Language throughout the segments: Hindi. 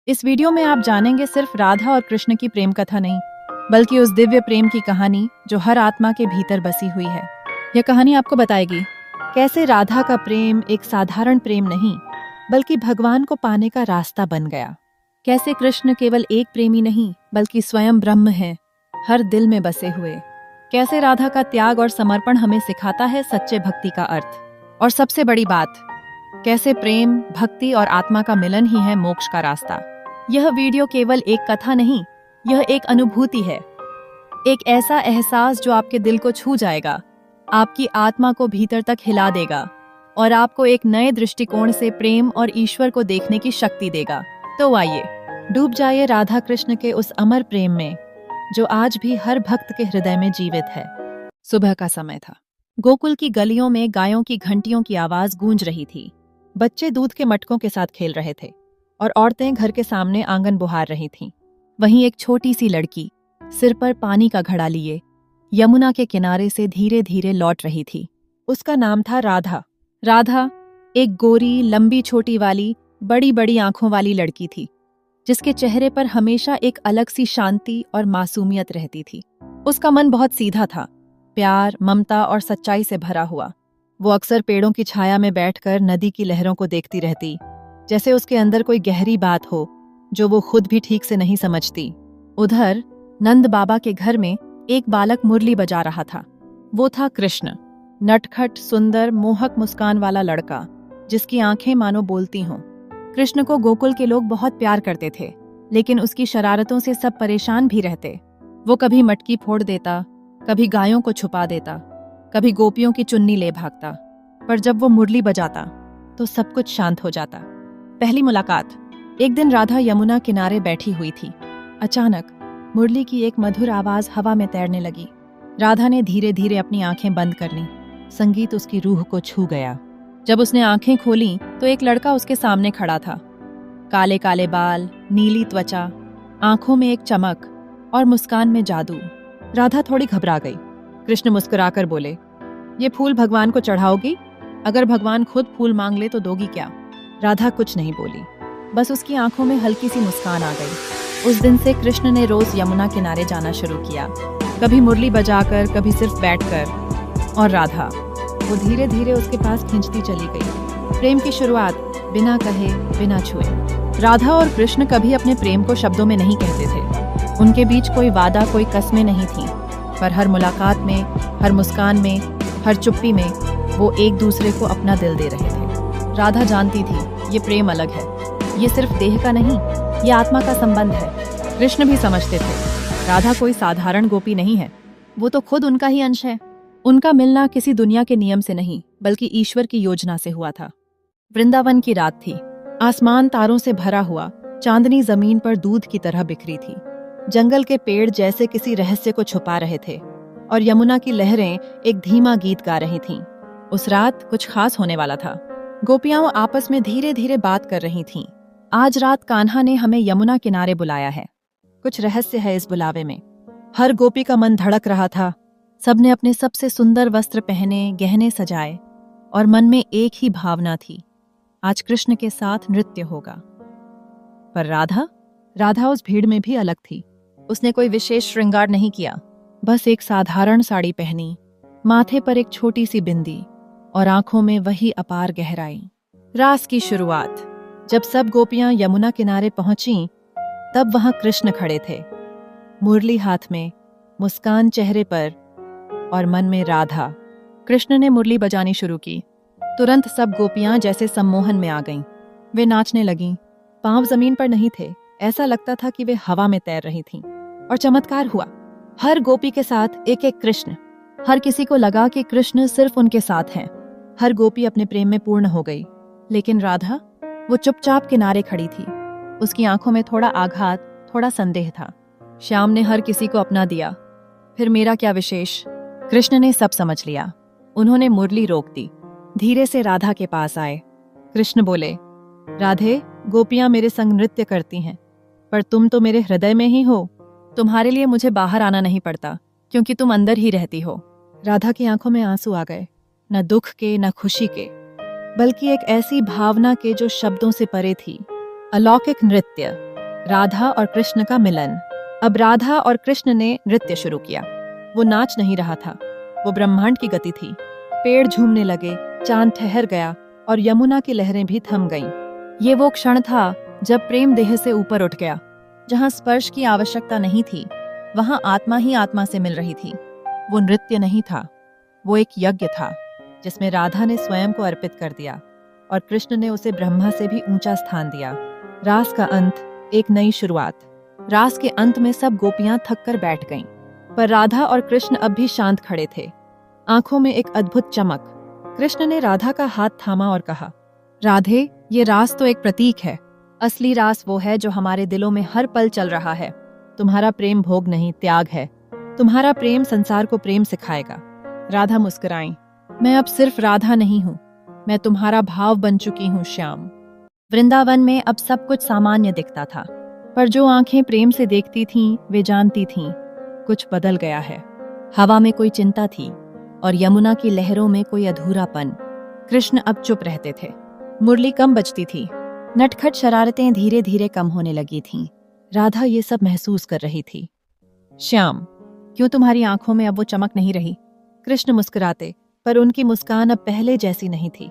इस वीडियो में आप जानेंगे सिर्फ राधा और कृष्ण की प्रेम कथा नहीं, बल्कि उस दिव्य प्रेम की कहानी जो हर आत्मा के भीतर बसी हुई है। यह कहानी आपको बताएगी कैसे राधा का प्रेम एक साधारण प्रेम नहीं, बल्कि भगवान को पाने का रास्ता बन गया। कैसे कृष्ण केवल एक प्रेमी नहीं, बल्कि स्वयं ब्रह्म है, हर दिल में बसे हुए। कैसे राधा का त्याग और समर्पण हमें सिखाता है सच्चे भक्ति का अर्थ। और सबसे बड़ी बात, कैसे प्रेम, भक्ति और आत्मा का मिलन ही है मोक्ष का रास्ता। यह वीडियो केवल एक कथा नहीं, यह एक अनुभूति है, एक ऐसा एहसास जो आपके दिल को छू जाएगा, आपकी आत्मा को भीतर तक हिला देगा और आपको एक नए दृष्टिकोण से प्रेम और ईश्वर को देखने की शक्ति देगा। तो आइए, डूब जाइए राधा कृष्ण के उस अमर प्रेम में जो आज भी हर भक्त के हृदय में जीवित है। सुबह का समय था। गोकुल की गलियों में गायों की घंटियों की आवाज गूंज रही थी। बच्चे दूध के मटकों के साथ खेल रहे थे और औरतें घर के सामने आंगन बुहार रही थीं। वहीं एक छोटी सी लड़की सिर पर पानी का घड़ा लिए यमुना के किनारे से धीरे धीरे लौट रही थी। उसका नाम था राधा। राधा एक गोरी, लंबी छोटी वाली, बड़ी बड़ी आंखों वाली लड़की थी, जिसके चेहरे पर हमेशा एक अलग सी शांति और मासूमियत रहती थी। उसका मन बहुत सीधा था, प्यार, ममता और सच्चाई से भरा हुआ। वो अक्सर पेड़ों की छाया में बैठकर नदी की लहरों को देखती रहती, जैसे उसके अंदर कोई गहरी बात हो जो वो खुद भी ठीक से नहीं समझती। उधर नंद बाबा के घर में एक बालक मुरली बजा रहा था। वो था कृष्ण, नटखट, सुंदर, मोहक मुस्कान वाला लड़का जिसकी आंखें मानो बोलती हों। कृष्ण को गोकुल के लोग बहुत प्यार करते थे, लेकिन उसकी शरारतों से सब परेशान भी रहते। वो कभी मटकी फोड़ देता, कभी गायों को छुपा देता, कभी गोपियों की चुन्नी ले भागता। पर जब वो मुरली बजाता तो सब कुछ शांत हो जाता। पहली मुलाकात। एक दिन राधा यमुना किनारे बैठी हुई थी। अचानक मुरली की एक मधुर आवाज हवा में तैरने लगी। राधा ने धीरे धीरे अपनी आंखें बंद कर लीं। संगीत उसकी रूह को छू गया। जब उसने आंखें खोलीं तो एक लड़का उसके सामने खड़ा था। काले काले बाल, नीली त्वचा, आंखों में एक चमक और मुस्कान में जादू। राधा थोड़ी घबरा गई। कृष्ण मुस्कुराकर बोले, ये फूल भगवान को चढ़ाओगी? अगर भगवान खुद फूल मांग ले तो दोगी क्या? राधा कुछ नहीं बोली, बस उसकी आंखों में हल्की सी मुस्कान आ गई। उस दिन से कृष्ण ने रोज यमुना किनारे जाना शुरू किया, कभी मुरली बजाकर, कभी सिर्फ बैठकर। और राधा, वो धीरे धीरे उसके पास खींचती चली गई। प्रेम की शुरुआत बिना कहे, बिना छुए। राधा और कृष्ण कभी अपने प्रेम को शब्दों में नहीं कहते थे। उनके बीच कोई वादा, कोई कस्में नहीं थी, पर हर मुलाकात में, हर मुस्कान में, हर चुप्पी में वो एक दूसरे को अपना दिल दे रहे थे। राधा जानती थी ये प्रेम अलग है, ये सिर्फ देह का नहीं, ये आत्मा का संबंध है। कृष्ण भी समझते थे राधा कोई साधारण गोपी नहीं है, वो तो खुद उनका ही अंश है। उनका मिलना किसी दुनिया के नियम से नहीं, बल्कि ईश्वर की योजना से हुआ था। वृंदावन की रात थी। आसमान तारों से भरा हुआ, चांदनी जमीन पर दूध की तरह बिखरी थी। जंगल के पेड़ जैसे किसी रहस्य को छुपा रहे थे और यमुना की लहरें एक धीमा गीत गा रही थीं। उस रात कुछ खास होने वाला था। गोपियां आपस में धीरे धीरे बात कर रही थीं। आज रात कान्हा ने हमें यमुना किनारे बुलाया है। कुछ रहस्य है इस बुलावे में। हर गोपी का मन धड़क रहा था। सबने अपने सबसे सुंदर वस्त्र पहने, गहने सजाए और मन में एक ही भावना थी, आज कृष्ण के साथ नृत्य होगा। पर राधा उस भीड़ में भी अलग थी। उसने कोई विशेष श्रृंगार नहीं किया, बस एक साधारण साड़ी पहनी, माथे पर एक छोटी सी बिंदी और आंखों में वही अपार गहराई। रास की शुरुआत। जब सब गोपियां यमुना किनारे पहुंचीं, तब वहां कृष्ण खड़े थे, मुरली हाथ में, मुस्कान चेहरे पर और मन में राधा। कृष्ण ने मुरली बजानी शुरू की। तुरंत सब गोपियां जैसे सम्मोहन में आ गईं। वे नाचने लगीं। पांव जमीन पर नहीं थे, ऐसा लगता था कि वे हवा में तैर रही थीं। और चमत्कार हुआ, हर गोपी के साथ एक एक कृष्ण। हर किसी को लगा कि कृष्ण सिर्फ उनके साथ हैं। हर गोपी अपने प्रेम में पूर्ण हो गई। लेकिन राधा, वो चुपचाप किनारे खड़ी थी। उसकी आंखों में थोड़ा आघात, थोड़ा संदेह था। श्याम ने हर किसी को अपना दिया, फिर मेरा क्या विशेष? कृष्ण ने सब समझ लिया। उन्होंने मुरली रोक दी, धीरे से राधा के पास आए। कृष्ण बोले, राधे, गोपियां मेरे संग नृत्य करती हैं, पर तुम तो मेरे हृदय में ही हो। तुम्हारे लिए मुझे बाहर आना नहीं पड़ता, क्योंकि तुम अंदर ही रहती हो। राधा की आंखों में आंसू आ गए, न दुख के, न खुशी के, बल्कि एक ऐसी भावना के जो शब्दों से परे थी। अलौकिक नृत्य, राधा और कृष्ण का मिलन। अब राधा और कृष्ण ने नृत्य शुरू किया। वो नाच नहीं रहा था, वो ब्रह्मांड की गति थी। पेड़ झूमने लगे, चांद ठहर गया और यमुना की लहरें भी थम गईं। ये वो क्षण था जब प्रेम देह से ऊपर उठ गया। जहां स्पर्श की आवश्यकता नहीं थी, वहां आत्मा ही आत्मा से मिल रही थी। वो नृत्य नहीं था, वो एक यज्ञ था जिसमें राधा ने स्वयं को अर्पित कर दिया और कृष्ण ने उसे ब्रह्मा से भी ऊंचा स्थान दिया। रास का अंत, एक नई शुरुआत। रास के अंत में सब गोपियां थक कर बैठ गईं, पर राधा और कृष्ण अब भी शांत खड़े थे, आंखों में एक अद्भुत चमक। कृष्ण ने राधा का हाथ थामा और कहा, राधे, ये रास तो एक प्रतीक है। असली रास वो है जो हमारे दिलों में हर पल चल रहा है। तुम्हारा प्रेम भोग नहीं, त्याग है। तुम्हारा प्रेम संसार को प्रेम सिखाएगा। राधा मुस्कुराई। मैं अब सिर्फ राधा नहीं हूँ, मैं तुम्हारा भाव बन चुकी हूँ श्याम। वृंदावन में अब सब कुछ सामान्य दिखता था, पर जो आंखें प्रेम से देखती थीं, वे जानती थीं कुछ बदल गया है। हवा में कोई चिंता थी और यमुना की लहरों में कोई अधूरापन। कृष्ण अब चुप रहते थे। मुरली कम बजती थी, नटखट शरारतें धीरे धीरे कम होने लगी थीं। राधा ये सब महसूस कर रही थी। श्याम, क्यों तुम्हारी आंखों में अब वो चमक नहीं रही? कृष्ण मुस्कुराते, पर उनकी मुस्कान अब पहले जैसी नहीं थी।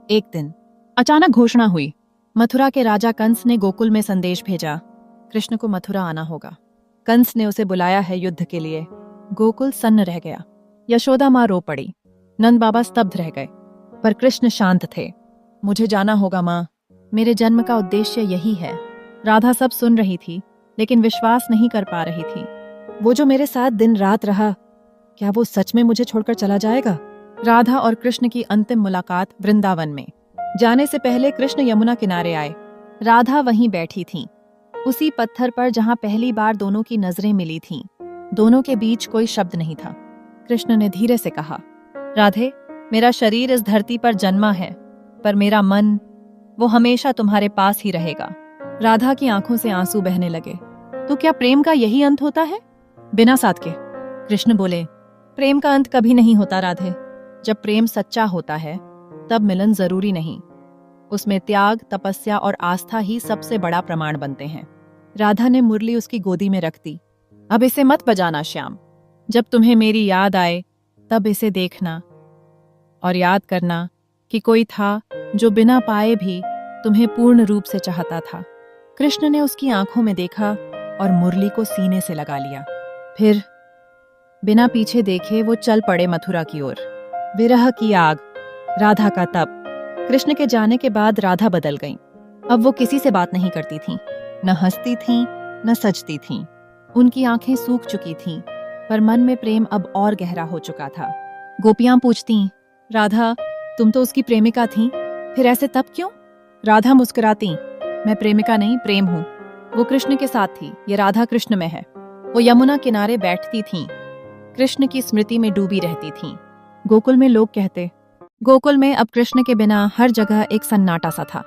एक दिन अचानक घोषणा हुई। मथुरा के राजा कंस ने गोकुल में संदेश भेजा, कृष्ण को मथुरा आना होगा। कंस ने उसे बुलाया है युद्ध के लिए। गोकुल सन्न रह गया। यशोदा माँ रो पड़ी, नंद बाबा स्तब्ध रह गए, पर कृष्ण शांत थे। मुझे जाना होगा माँ, मेरे जन्म का उद्देश्य यही है। राधा सब सुन रही थी, लेकिन विश्वास नहीं कर पा रही थी। वो जो मेरे साथ दिन रात रहा, क्या वो सच में मुझे छोड़कर चला जाएगा? राधा और कृष्ण की अंतिम मुलाकात वृंदावन में। जाने से पहले कृष्ण यमुना किनारे आए। राधा वहीं बैठी थीं, उसी पत्थर पर जहां पहली बार दोनों की नजरें मिली थीं। दोनों के बीच कोई शब्द नहीं था। कृष्ण ने धीरे से कहा, राधे, मेरा शरीर इस धरती पर जन्मा है, पर मेरा मन, वो हमेशा तुम्हारे पास ही रहेगा। राधा की आंखों से आंसू बहने लगे। तो क्या प्रेम का यही अंत होता है? बिना साथ के कृष्ण बोले, प्रेम का अंत कभी नहीं होता राधे। जब प्रेम सच्चा होता है, तब मिलन जरूरी नहीं। उसमें त्याग, तपस्या और आस्था ही सबसे बड़ा प्रमाण बनते हैं। राधा ने मुरली उसकी गोदी में रख दी। अब इसे मत बजाना श्याम। जब तुम्हें मेरी याद आए, तब इसे देखना और याद करना कि कोई था जो बिना पाए भी तुम्हें पूर्ण रूप से चाहता था। कृष्ण ने उसकी आंखों में देखा और मुरली को सीने से लगा लिया। फिर बिना पीछे देखे वो चल पड़े मथुरा की ओर। विरह की आग, राधा का तप। कृष्ण के जाने के बाद राधा बदल गईं। अब वो किसी से बात नहीं करती थीं, न हंसती थीं, न सजती थीं। उनकी आंखें सूख चुकी थीं, पर मन में प्रेम अब और गहरा हो चुका था। गोपियां पूछतीं, राधा, तुम तो उसकी प्रेमिका थीं, फिर ऐसे तब क्यों? राधा मुस्कुराती, मैं प्रेमिका नहीं, प्रेम हूँ। वो कृष्ण के साथ थी, ये राधा कृष्ण में है। वो यमुना किनारे बैठती थीं, कृष्ण की स्मृति में डूबी रहती थीं। गोकुल में लोग कहते, गोकुल में अब कृष्ण के बिना हर जगह एक सन्नाटा सा था।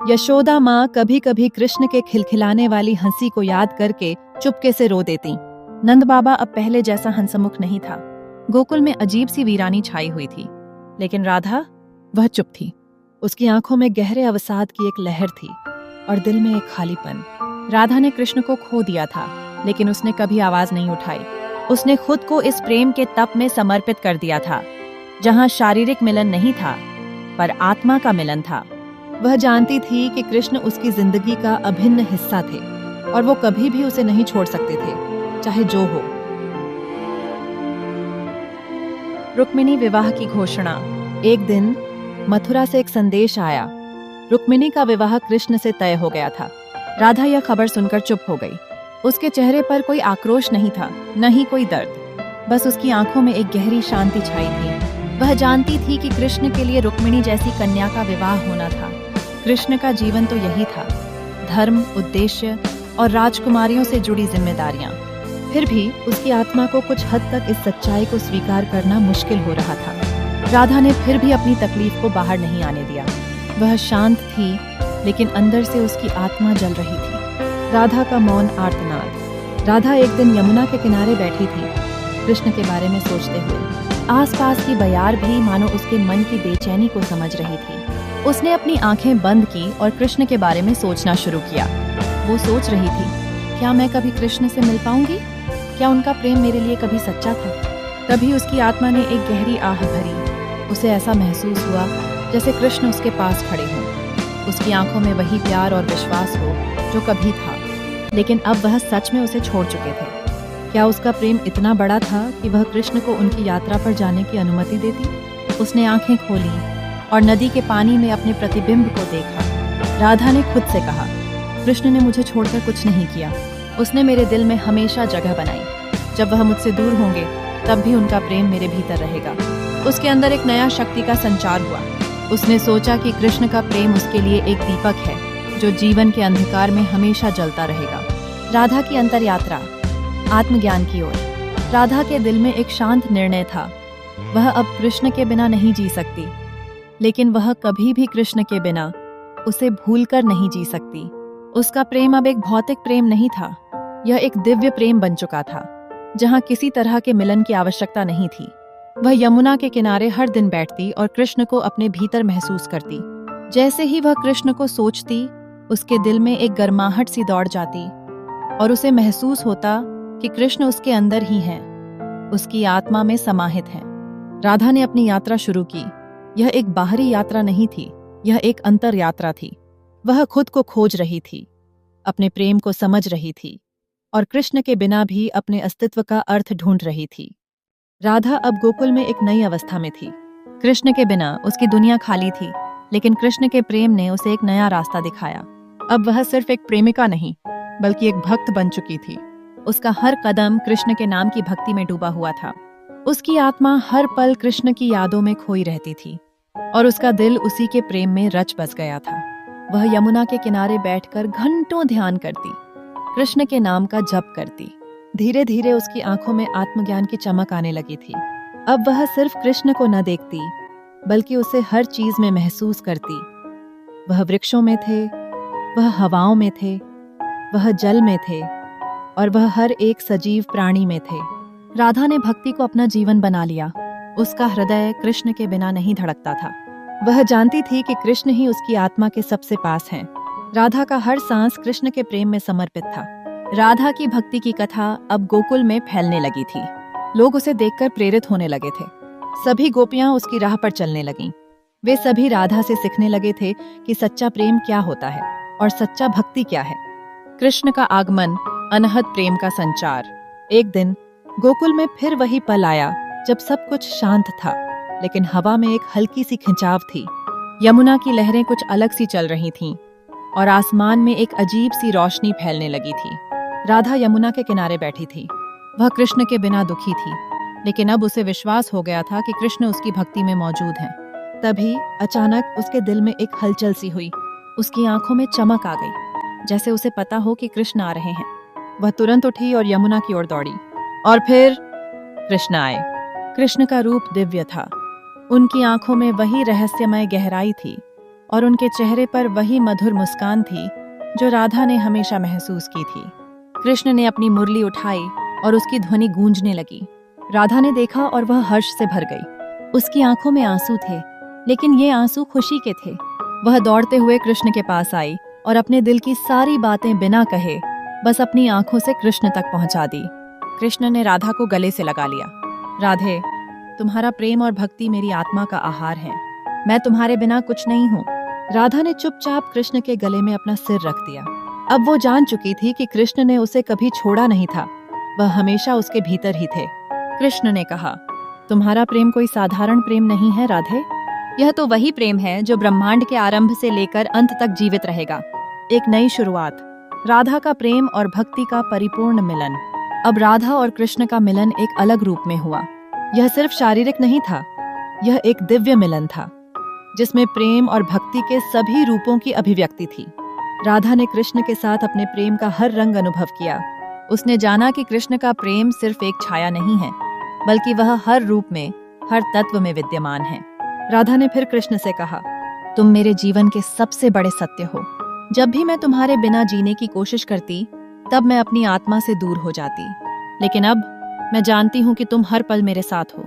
यशोदा माँ कभी कभी कृष्ण के खिलखिलाने वाली हंसी को याद करके चुपके से रो देती। नंद बाबा अब पहले जैसा हंसमुख नहीं था। गोकुल में अजीब सी वीरानी छाई हुई थी, लेकिन राधा, वह चुप थी। उसकी आंखों में गहरे अवसाद की एक लहर थी और दिल में एक खालीपन। राधा ने कृष्ण को खो दिया था, लेकिन उसने कभी आवाज नहीं उठाई। उसने खुद को इस प्रेम के तप में समर्पित कर दिया था, जहां शारीरिक मिलन नहीं था, पर आत्मा का मिलन था। वह जानती थी कि कृष्ण उसकी जिंदगी का अभिन्न हिस्सा थे और वो कभी भी उसे नहीं छोड़ सकते थे, चाहे जो हो। रुक्मिणी विवाह की घोषणा। एक दिन मथुरा से एक संदेश आया। रुक्मिणी का विवाह कृष्ण से तय हो गया था। राधा यह खबर सुनकर चुप हो गई। उसके चेहरे पर कोई आक्रोश नहीं था, न ही कोई दर्द। बस उसकी आंखों में एक गहरी शांति छाई थी। वह जानती थी कि कृष्ण के लिए रुक्मिणी जैसी कन्या का विवाह होना था। कृष्ण का जीवन तो यही था, धर्म, उद्देश्य और राजकुमारियों से जुड़ी जिम्मेदारियां। फिर भी उसकी आत्मा को कुछ हद तक इस सच्चाई को स्वीकार करना मुश्किल हो रहा था। राधा ने फिर भी अपनी तकलीफ को बाहर नहीं आने दिया। वह शांत थी, लेकिन अंदर से उसकी आत्मा जल रही थी। राधा का मौन आर्तनाद। राधा एक दिन यमुना के किनारे बैठी थी, कृष्ण के बारे में सोचते हुए। आसपास की बयार भी मानो उसके मन की बेचैनी को समझ रही थी। उसने अपनी आंखें बंद की और कृष्ण के बारे में सोचना शुरू किया। वो सोच रही थी, क्या मैं कभी कृष्ण से मिल पाऊंगी? क्या उनका प्रेम मेरे लिए कभी सच्चा था? तभी उसकी आत्मा ने एक गहरी आह भरी। उसे ऐसा महसूस हुआ जैसे कृष्ण उसके पास खड़े हों। उसकी आंखों में वही प्यार और विश्वास हो जो कभी था, लेकिन अब वह सच में उसे छोड़ चुके थे। क्या उसका प्रेम इतना बड़ा था कि वह कृष्ण को उनकी यात्रा पर जाने की अनुमति देती? उसने आंखें खोली और नदी के पानी में अपने प्रतिबिंब को देखा। राधा ने खुद से कहा, कृष्ण ने मुझे छोड़कर कुछ नहीं किया। उसने मेरे दिल में हमेशा जगह बनाई। जब वह मुझसे दूर होंगे तब भी उनका प्रेम मेरे भीतर रहेगा। उसके अंदर एक नया शक्ति का संचार हुआ। उसने सोचा कि कृष्ण का प्रेम उसके लिए एक दीपक है जो जीवन के अंधकार में हमेशा जलता रहेगा। राधा की अंतर यात्रा आत्मज्ञान की ओर। राधा के दिल में एक शांत निर्णय था। वह अब कृष्ण के बिना नहीं जी सकती, लेकिन वह कभी भी कृष्ण के बिना उसे भूलकर नहीं जी सकती। उसका प्रेम अब एक भौतिक प्रेम नहीं था, यह एक दिव्य प्रेम बन चुका था, जहां किसी तरह के मिलन की आवश्यकता नहीं थी। वह यमुना के किनारे हर दिन बैठती और कृष्ण को अपने भीतर महसूस करती। जैसे ही वह कृष्ण को सोचती, उसके दिल में एक गर्माहट सी दौड़ जाती और उसे महसूस होता कि कृष्ण उसके अंदर ही हैं, उसकी आत्मा में समाहित हैं। राधा ने अपनी यात्रा शुरू की। यह एक बाहरी यात्रा नहीं थी, यह एक अंतर यात्रा थी। वह खुद को खोज रही थी, अपने प्रेम को समझ रही थी और कृष्ण के बिना भी अपने अस्तित्व का अर्थ ढूंढ रही थी। राधा अब गोकुल में एक नई अवस्था में थी। कृष्ण के बिना उसकी दुनिया खाली थी, लेकिन कृष्ण के प्रेम ने उसे एक नया रास्ता दिखाया। अब वह सिर्फ एक प्रेमिका नहीं, बल्कि एक भक्त बन चुकी थी। उसका हर कदम कृष्ण के नाम की भक्ति में डूबा हुआ था। उसकी आत्मा हर पल कृष्ण की यादों में खोई रहती थी और उसका दिल उसी के प्रेम में रच बस गया था। वह यमुना के किनारे बैठकर घंटों ध्यान करती, कृष्ण के नाम का जप करती। धीरे धीरे उसकी आंखों में आत्मज्ञान की चमक आने लगी थी। अब वह सिर्फ कृष्ण को न देखती, बल्कि उसे हर चीज में महसूस करती। वह वृक्षों में थे, वह हवाओं में थे, वह जल में थे और वह हर एक सजीव प्राणी में थे। राधा ने भक्ति को अपना जीवन बना लिया। उसका हृदय कृष्ण के बिना नहीं धड़कता था। वह जानती थी कि कृष्ण ही उसकी आत्मा के सबसे पास हैं। राधा का हर सांस कृष्ण के प्रेम में समर्पित था। राधा की भक्ति की कथा अब गोकुल में फैलने लगी थी। लोग उसे देखकर प्रेरित होने लगे थे। सभी गोपियां उसकी राह पर चलने लगीं। वे सभी राधा से सीखने लगे थे कि सच्चा प्रेम क्या होता है और सच्चा भक्ति क्या है। कृष्ण का आगमन, अनहद प्रेम का संचार। एक दिन गोकुल में फिर वही पल आया जब सब कुछ शांत था, लेकिन हवा में एक हल्की सी खिंचाव थी। यमुना की लहरें कुछ अलग सी चल रही थीं और आसमान में एक अजीब सी रोशनी फैलने लगी थी। राधा यमुना के किनारे बैठी थी। वह कृष्ण के बिना दुखी थी, लेकिन अब उसे विश्वास हो गया था कि कृष्ण उसकी भक्ति में मौजूद हैं। तभी अचानक उसके दिल में एक हलचल सी हुई। उसकी आंखों में चमक आ गई, जैसे उसे पता हो कि कृष्ण आ रहे हैं। वह तुरंत उठी और यमुना की ओर दौड़ी और फिर कृष्ण आए। कृष्ण का रूप दिव्य था। उनकी आंखों में वही रहस्यमय गहराई थी और उनके चेहरे पर वही मधुर मुस्कान थी जो राधा ने हमेशा महसूस की थी। कृष्ण ने अपनी मुरली उठाई और उसकी ध्वनि गूंजने लगी। राधा ने देखा और वह हर्ष से भर गई। उसकी आंखों में आंसू थे, लेकिन ये आंसू खुशी के थे। वह दौड़ते हुए कृष्ण के पास आई और अपने दिल की सारी बातें बिना कहे बस अपनी आंखों से कृष्ण तक पहुंचा दी। कृष्ण ने राधा को गले से लगा लिया। राधे, तुम्हारा प्रेम और भक्ति मेरी आत्मा का आहार है। मैं तुम्हारे बिना कुछ नहीं हूँ। राधा ने चुपचाप कृष्ण के गले में अपना सिर रख दिया। अब वो जान चुकी थी कि कृष्ण ने उसे कभी छोड़ा नहीं था। वह हमेशा उसके भीतर ही थे। कृष्ण ने कहा, तुम्हारा प्रेम कोई साधारण प्रेम नहीं है राधे। यह तो वही प्रेम है जो ब्रह्मांड के आरंभ से लेकर अंत तक जीवित रहेगा। एक नई शुरुआत, राधा का प्रेम और भक्ति का परिपूर्ण मिलन। अब राधा और कृष्ण का मिलन एक अलग रूप में हुआ। यह सिर्फ शारीरिक नहीं था, यह एक दिव्य मिलन था जिसमें प्रेम और भक्ति के सभी रूपों की अभिव्यक्ति थी। राधा ने कृष्ण के साथ अपने प्रेम का हर रंग अनुभव किया। उसने जाना कि कृष्ण का प्रेम सिर्फ एक छाया नहीं है, बल्कि वह हर रूप में, हर तत्व में विद्यमान है। राधा ने फिर कृष्ण से कहा, तुम मेरे जीवन के सबसे बड़े सत्य हो। जब भी मैं तुम्हारे बिना जीने की कोशिश करती, तब मैं अपनी आत्मा से दूर हो जाती, लेकिन अब मैं जानती हूँ कि तुम हर पल मेरे साथ हो।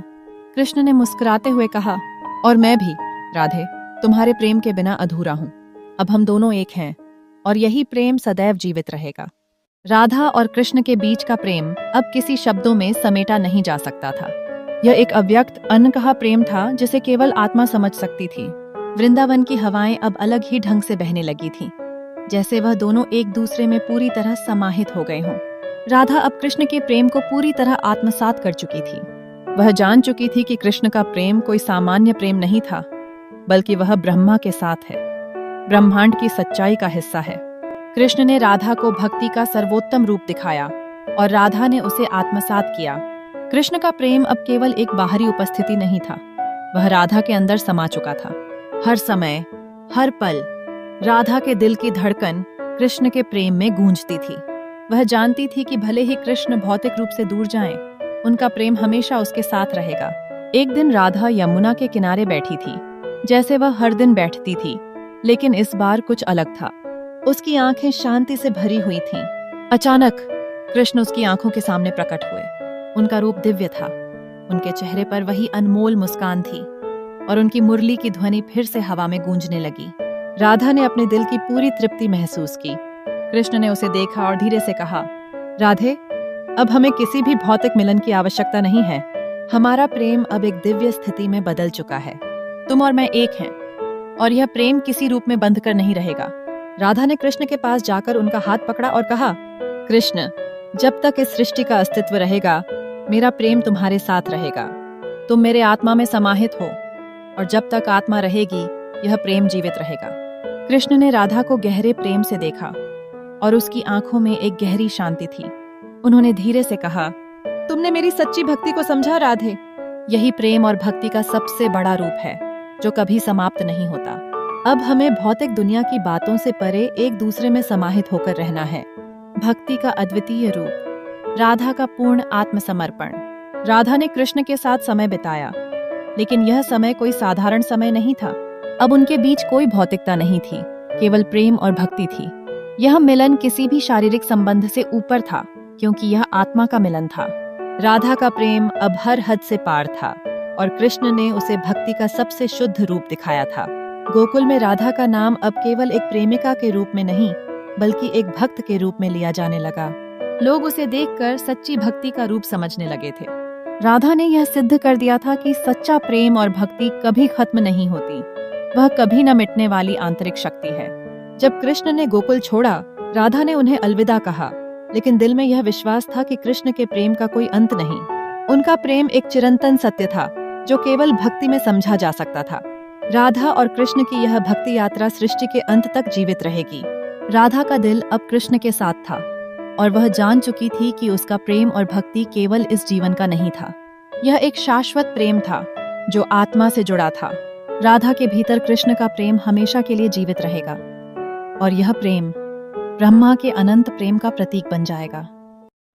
कृष्ण ने मुस्कुराते हुए कहा, और मैं भी राधे, तुम्हारे प्रेम के बिना अधूरा हूँ। अब हम दोनों एक हैं। और यही प्रेम सदैव जीवित रहेगा। राधा और कृष्ण के बीच का प्रेम अब किसी शब्दों में समेटा नहीं जा सकता था। यह एक अव्यक्त अनकहा प्रेम था जिसे केवल आत्मा समझ सकती थी। वृंदावन की हवाएं अब अलग ही ढंग से बहने लगी थीं, जैसे वह दोनों एक दूसरे में पूरी तरह समाहित हो गए हों। राधा अब कृष्ण के प्रेम को पूरी तरह आत्मसात कर चुकी थी। वह जान चुकी थी कि कृष्ण का प्रेम कोई सामान्य प्रेम नहीं था, बल्कि वह ब्रह्मा के साथ है, ब्रह्मांड की सच्चाई का हिस्सा है। कृष्ण ने राधा को भक्ति का सर्वोत्तम रूप दिखाया और राधा ने उसे आत्मसात किया। कृष्ण का प्रेम अब केवल एक बाहरी उपस्थिति नहीं था, वह राधा के अंदर समा चुका था। हर समय, हर पल राधा के दिल की धड़कन कृष्ण के प्रेम में गूंजती थी। वह जानती थी कि भले ही कृष्ण भौतिक रूप से दूर जाएं, उनका प्रेम हमेशा उसके साथ रहेगा। एक दिन राधा यमुना के किनारे बैठी थी, जैसे वह हर दिन बैठती थी, लेकिन इस बार कुछ अलग था। उसकी आंखें शांति से भरी हुई थीं। अचानक कृष्ण उसकी आंखों के सामने प्रकट हुए। उनका रूप दिव्य था, उनके चेहरे पर वही अनमोल मुस्कान थी और उनकी मुरली की ध्वनि फिर से हवा में गूंजने लगी। राधा ने अपने दिल की पूरी तृप्ति महसूस की। कृष्ण ने उसे देखा और धीरे से कहा, राधे, अब हमें किसी भी भौतिक मिलन की आवश्यकता नहीं है। हमारा प्रेम अब एक दिव्य स्थिति में बदल चुका है। तुम और मैं एक हैं और यह प्रेम किसी रूप में बंध कर नहीं रहेगा। राधा ने कृष्ण के पास जाकर उनका हाथ पकड़ा और कहा, कृष्ण, जब तक इस सृष्टि का अस्तित्व रहेगा, मेरा प्रेम तुम्हारे साथ रहेगा। तुम मेरे आत्मा में समाहित हो और जब तक आत्मा रहेगी, यह प्रेम जीवित रहेगा। कृष्ण ने राधा को गहरे प्रेम से देखा और उसकी आंखों में एक गहरी शांति थी। उन्होंने धीरे से कहा, तुमने मेरी सच्ची भक्ति को समझा राधे। यही प्रेम और भक्ति का सबसे बड़ा रूप है, जो कभी समाप्त नहीं होता। अब हमें भौतिक दुनिया की बातों से परे एक दूसरे में समाहित होकर रहना है। भक्ति का अद्वितीय रूप, राधा का पूर्ण आत्मसमर्पण। राधा ने कृष्ण के साथ समय बिताया, लेकिन यह समय कोई साधारण समय नहीं था। अब उनके बीच कोई भौतिकता नहीं थी, केवल प्रेम और भक्ति थी। यह मिलन किसी भी शारीरिक संबंध से ऊपर था, क्योंकि यह आत्मा का मिलन था। राधा का प्रेम अब हर हद से पार था और कृष्ण ने उसे भक्ति का सबसे शुद्ध रूप दिखाया था। गोकुल में राधा का नाम अब केवल एक प्रेमिका के रूप में नहीं, बल्कि एक भक्त के रूप में लिया जाने लगा। लोग उसे देखकर सच्ची भक्ति का रूप समझने लगे थे। राधा ने यह सिद्ध कर दिया था कि सच्चा प्रेम और भक्ति कभी खत्म नहीं होती, वह कभी न मिटने वाली आंतरिक शक्ति है। जब कृष्ण ने गोकुल छोड़ा, राधा ने उन्हें अलविदा कहा, लेकिन दिल में यह विश्वास था कि कृष्ण के प्रेम का कोई अंत नहीं। उनका प्रेम एक चिरंतन सत्य था, जो केवल भक्ति में समझा जा सकता था। राधा और कृष्ण की यह भक्ति यात्रा सृष्टि के अंत तक जीवित रहेगी। राधा का दिल अब कृष्ण के साथ था और वह जान चुकी थी कि उसका प्रेम और भक्ति केवल इस जीवन का नहीं था। यह एक शाश्वत प्रेम था जो आत्मा से जुड़ा था। राधा के भीतर कृष्ण का प्रेम हमेशा के लिए जीवित रहेगा और यह प्रेम ब्रह्मा के अनंत प्रेम का प्रतीक बन जाएगा।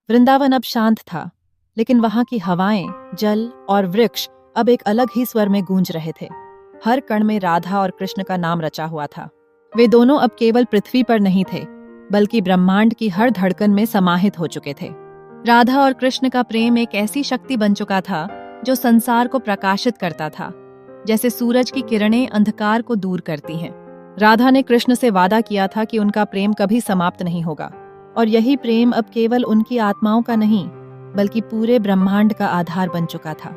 वृंदावन अब शांत था, लेकिन वहां की हवाएं, जल और वृक्ष अब एक अलग ही स्वर में गूंज रहे थे। हर कण में राधा और कृष्ण का नाम रचा हुआ था। वे दोनों अब केवल पृथ्वी पर नहीं थे, बल्कि ब्रह्मांड की हर धड़कन में समाहित हो चुके थे। राधा और कृष्ण का प्रेम एक ऐसी शक्ति बन चुका था जो संसार को प्रकाशित करता था, जैसे सूरज की किरणें अंधकार को दूर करती हैं। राधा ने कृष्ण से वादा किया था कि उनका प्रेम कभी समाप्त नहीं होगा, और यही प्रेम अब केवल उनकी आत्माओं का नहीं, बल्कि पूरे ब्रह्मांड का आधार बन चुका था।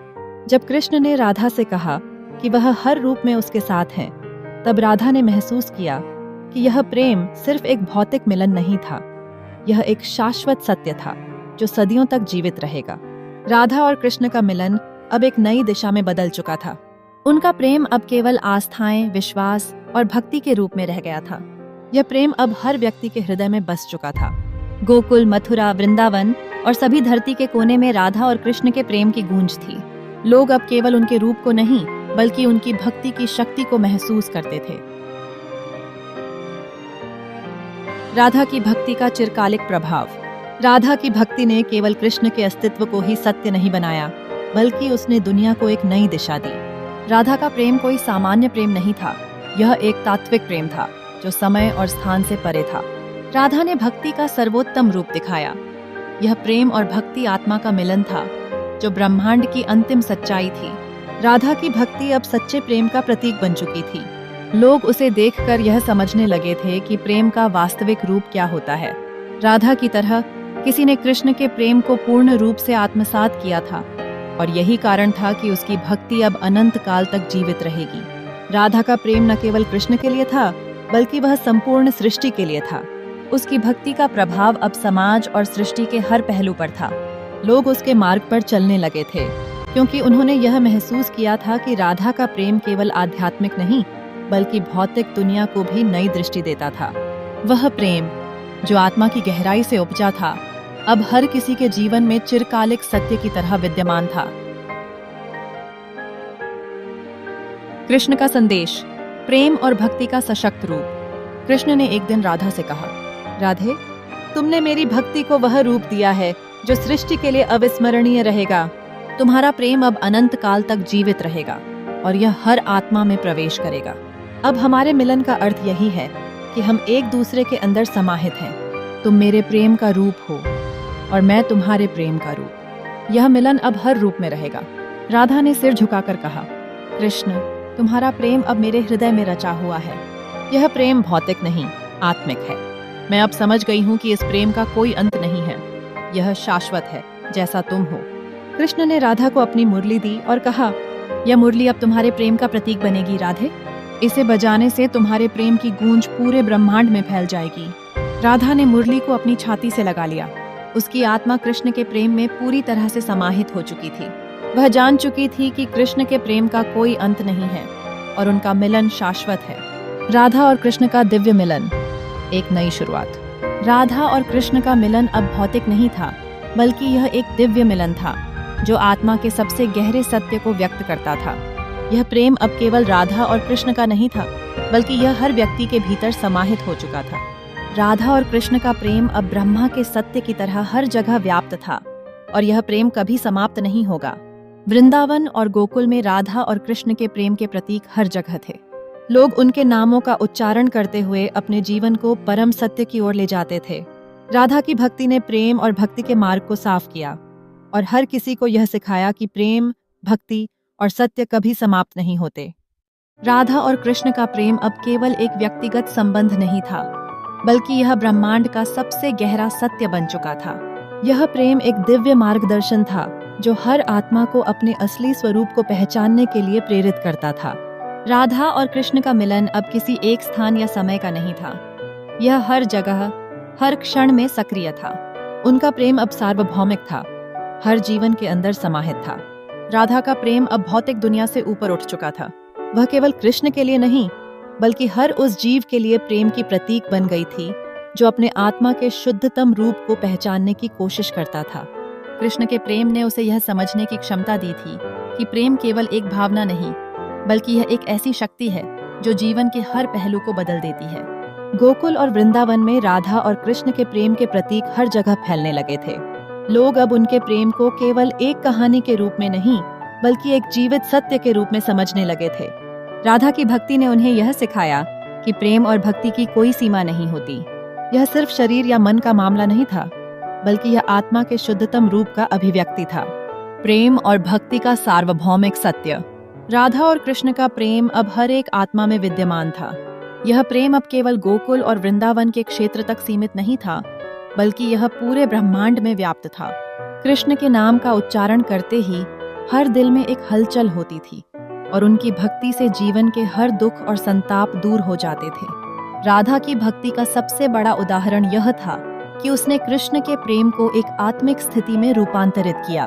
जब कृष्ण ने राधा से कहा कि वह हर रूप में उसके साथ हैं, तब राधा ने महसूस किया कि यह प्रेम सिर्फ एक भौतिक मिलन नहीं था, यह एक शाश्वत सत्य था जो सदियों तक जीवित रहेगा। राधा और कृष्ण का मिलन अब एक नई दिशा में बदल चुका था। उनका प्रेम अब केवल आस्थाएं, विश्वास और भक्ति के रूप में रह गया था। यह प्रेम अब हर व्यक्ति के हृदय में बस चुका था। गोकुल, मथुरा, वृंदावन और सभी धरती के कोने में राधा और कृष्ण के प्रेम की गूंज थी। लोग अब केवल उनके रूप को नहीं, बल्कि उनकी भक्ति की शक्ति को महसूस करते थे। राधा की भक्ति का चिरकालिक प्रभाव। राधा की भक्ति ने केवल कृष्ण के अस्तित्व को ही सत्य नहीं बनाया, बल्कि उसने दुनिया को एक नई दिशा दी। राधा का प्रेम कोई सामान्य प्रेम नहीं था, यह एक तात्विक प्रेम था जो समय और स्थान से परे था। राधा ने भक्ति का सर्वोत्तम रूप दिखाया। यह प्रेम और भक्ति आत्मा का मिलन था जो ब्रह्मांड की अंतिम सच्चाई थी। राधा की भक्ति अब सच्चे प्रेम का प्रतीक बन चुकी थी। लोग उसे देखकर यह समझने लगे थे कि प्रेम का वास्तविक रूप क्या होता है। राधा की तरह किसी ने कृष्ण के प्रेम को पूर्ण रूप से आत्मसात किया था और यही कारण था कि उसकी भक्ति अब अनंत काल तक जीवित रहेगी। राधा का प्रेम न केवल कृष्ण के लिए था, बल्कि वह संपूर्ण सृष्टि के लिए था। उसकी भक्ति का प्रभाव अब समाज और सृष्टि के हर पहलू पर था। लोग उसके मार्ग पर चलने लगे थे, क्योंकि उन्होंने यह महसूस किया था कि राधा का प्रेम केवल आध्यात्मिक नहीं, बल्कि भौतिक दुनिया को भी नई दृष्टि देता था। वह प्रेम जो आत्मा की गहराई से उपजा था, अब हर किसी के जीवन में चिरकालिक सत्य की तरह विद्यमान था। कृष्ण का संदेश, प्रेम और भक्ति का सशक्त रूप। कृष्ण ने एक दिन राधा से कहा, राधे, तुमने मेरी भक्ति को वह रूप दिया है जो सृष्टि के लिए अविस्मरणीय रहेगा। तुम्हारा प्रेम अब अनंत काल तक जीवित रहेगा और यह हर आत्मा में प्रवेश करेगा। अब हमारे मिलन का अर्थ यही है कि हम एक दूसरे के अंदर समाहित हैं। तुम मेरे प्रेम का रूप हो और मैं तुम्हारे प्रेम का रूप। यह मिलन अब हर रूप में रहेगा। राधा ने सिर झुकाकर कहा, कृष्ण, तुम्हारा प्रेम अब मेरे हृदय में रचा हुआ है। यह प्रेम भौतिक नहीं, आत्मिक है। मैं अब समझ गई हूँ कि इस प्रेम का कोई अंत नहीं है। यह शाश्वत है, जैसा तुम हो। कृष्ण ने राधा को अपनी मुरली दी और कहा, यह मुरली अब तुम्हारे प्रेम का प्रतीक बनेगी राधे। इसे बजाने से तुम्हारे प्रेम की गूंज पूरे ब्रह्मांड में फैल जाएगी। राधा ने मुरली को अपनी छाती से लगा लिया। उसकी आत्मा कृष्ण के प्रेम में पूरी तरह से समाहित हो चुकी थी। वह जान चुकी थी कि कृष्ण के प्रेम का कोई अंत नहीं है और उनका मिलन शाश्वत है। राधा और कृष्ण का दिव्य मिलन, एक नई शुरुआत। राधा और कृष्ण का मिलन अब भौतिक नहीं था, बल्कि यह एक दिव्य मिलन था जो आत्मा के सबसे गहरे सत्य को व्यक्त करता था। यह प्रेम अब केवल राधा और कृष्ण का नहीं था, बल्कि यह हर व्यक्ति के भीतर समाहित हो चुका था। राधा और कृष्ण का प्रेम अब ब्रह्मा के सत्य की तरह हर जगह व्याप्त था और यह प्रेम कभी समाप्त नहीं होगा। वृंदावन और गोकुल में राधा और कृष्ण के प्रेम के प्रतीक हर जगह थे। लोग उनके नामों का उच्चारण करते हुए अपने जीवन को परम सत्य की ओर ले जाते थे। राधा की भक्ति ने प्रेम और भक्ति के मार्ग को साफ किया और हर किसी को यह सिखाया कि प्रेम, भक्ति और सत्य कभी समाप्त नहीं होते। राधा और कृष्ण का प्रेम अब केवल एक व्यक्तिगत संबंध नहीं था, बल्कि यह ब्रह्मांड का सबसे गहरा सत्य बन चुका था। यह प्रेम एक दिव्य मार्गदर्शन था जो हर आत्मा को अपने असली स्वरूप को पहचानने के लिए प्रेरित करता था। राधा और कृष्ण का मिलन अब किसी एक स्थान या समय का नहीं था। यह हर जगह, हर क्षण में सक्रिय था। उनका प्रेम अब सार्वभौमिक था, हर जीवन के अंदर समाहित था। राधा का प्रेम अब भौतिक दुनिया से ऊपर उठ चुका था। वह केवल कृष्ण के लिए नहीं, बल्कि हर उस जीव के लिए प्रेम की प्रतीक बन गई थी जो अपने आत्मा के शुद्धतम रूप को पहचानने की कोशिश करता था। कृष्ण के प्रेम ने उसे यह समझने की क्षमता दी थी कि प्रेम केवल एक भावना नहीं, बल्कि यह एक ऐसी शक्ति है जो जीवन के हर पहलू को बदल देती है। गोकुल और वृंदावन में राधा और कृष्ण के प्रेम के प्रतीक हर जगह फैलने लगे थे। लोग अब उनके प्रेम को केवल एक कहानी के रूप में नहीं, बल्कि एक जीवित सत्य के रूप में समझने लगे थे। राधा की भक्ति ने उन्हें यह सिखाया कि प्रेम और भक्ति की कोई सीमा नहीं होती। यह सिर्फ शरीर या मन का मामला नहीं था, बल्कि यह आत्मा के शुद्धतम रूप का अभिव्यक्ति था। प्रेम और भक्ति का सार्वभौमिक सत्य। राधा और कृष्ण का प्रेम अब हर एक आत्मा में विद्यमान था। यह प्रेम अब केवल गोकुल और वृंदावन के क्षेत्र तक सीमित नहीं था, बल्कि यह पूरे ब्रह्मांड में व्याप्त था। कृष्ण के नाम का उच्चारण करते ही हर दिल में एक हलचल होती थी और उनकी भक्ति से जीवन के हर दुख और संताप दूर हो जाते थे। राधा की भक्ति का सबसे बड़ा उदाहरण यह था कि उसने कृष्ण के प्रेम को एक आत्मिक स्थिति में रूपांतरित किया।